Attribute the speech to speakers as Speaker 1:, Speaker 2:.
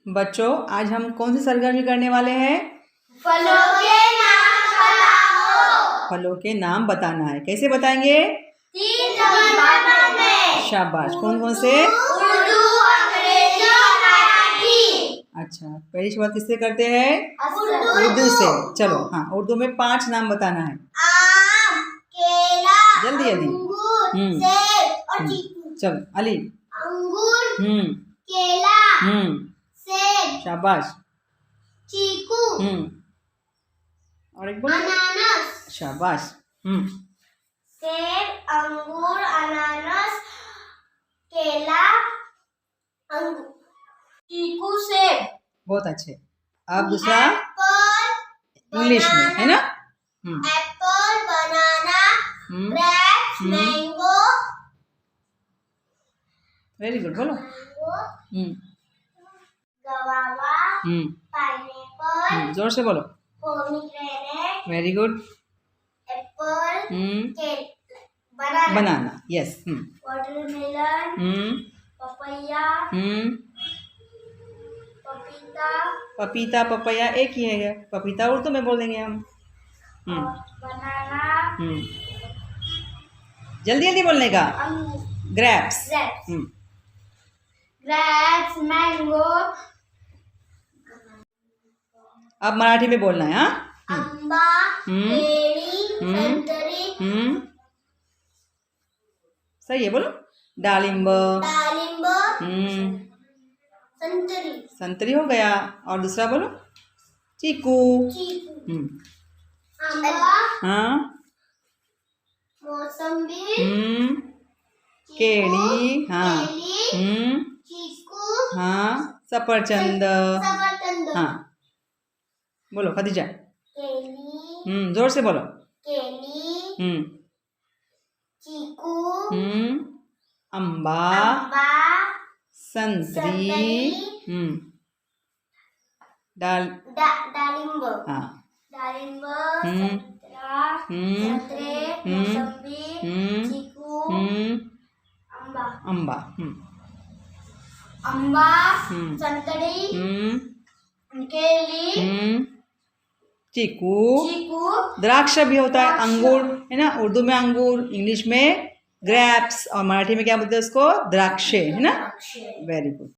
Speaker 1: बच्चों, आज हम कौन सी सरगर्मी करने वाले हैं?
Speaker 2: फलों के नाम बताओ।
Speaker 1: फलों के नाम बताना है। कैसे बताएंगे?
Speaker 2: 3 जबानों में।
Speaker 1: शाबाश। कौन कौन से?
Speaker 2: उर्दू, अंग्रेजी और मराठी।
Speaker 1: अच्छा, पहली शुरुआत किससे करते हैं?
Speaker 2: उर्दू
Speaker 1: से। चलो, हाँ, उर्दू में 5 नाम बताना है।
Speaker 2: आम, केला,
Speaker 1: जल्दी जल्दी।
Speaker 2: अंगूर, सेब और चीकू।
Speaker 1: चलो, अली।
Speaker 2: अंगूर, केला, सेब,
Speaker 1: शाबाश।
Speaker 2: चीकू,
Speaker 1: और एक बोलो।
Speaker 2: अनानास।
Speaker 1: शाबाश।
Speaker 2: सेब, अंगूर, अनानास, केला, अंगूर, चीकू, सेब।
Speaker 1: बहुत अच्छे। अब दूसरा
Speaker 2: एप्पल,
Speaker 1: इंग्लिश में, है ना?
Speaker 2: एप्पल, बनाना, ग्रेप्स, मैंगो।
Speaker 1: वेरी गुड, बोलो।
Speaker 2: गवावा, पाइनएप्पल,
Speaker 1: जोर से बोलो।
Speaker 2: Pomegranate,
Speaker 1: very good.
Speaker 2: एप्पल,
Speaker 1: बनाना, यस।
Speaker 2: वाटरमेलन, पपैया, पपीता,
Speaker 1: पपीता, पपैया एक ही है। पपीता उर्दू में बोल देंगे हम।
Speaker 2: बनाना,
Speaker 1: जल्दी जल्दी बोलने का। Grapes,
Speaker 2: grapes, mango.
Speaker 1: अब मराठी में बोलना है। हाँ,
Speaker 2: अंबा, केळी, संतरी।
Speaker 1: सही है, बोलो। डालिंब,
Speaker 2: दालिंब, संतरी।
Speaker 1: संतरी हो गया। और दूसरा बोलो। चीकू।
Speaker 2: चीकू, आंबा,
Speaker 1: हाँ,
Speaker 2: मौसम्बी,
Speaker 1: केळी, हाँ,
Speaker 2: चीकू,
Speaker 1: हाँ, सफरचंद।
Speaker 2: सफरचंद।
Speaker 1: हाँ, बोलो खदीजा।
Speaker 2: केली,
Speaker 1: जोर से बोलो।
Speaker 2: केली, चीकू,
Speaker 1: अम्बा,
Speaker 2: आंबा,
Speaker 1: संतरी,
Speaker 2: दालिंब,
Speaker 1: हाँ,
Speaker 2: दालिंब, संतरा, संतरे, मौसम्बी, चीकू, आंबा,
Speaker 1: अम्बा,
Speaker 2: आंबा, संतरी, केली,
Speaker 1: चीकू,
Speaker 2: चीकू,
Speaker 1: द्राक्ष भी होता है, अंगूर, है ना? उर्दू में अंगूर, इंग्लिश में ग्रेप्स और मराठी में क्या बोलते हैं उसको? द्राक्षे, है ना? Very good.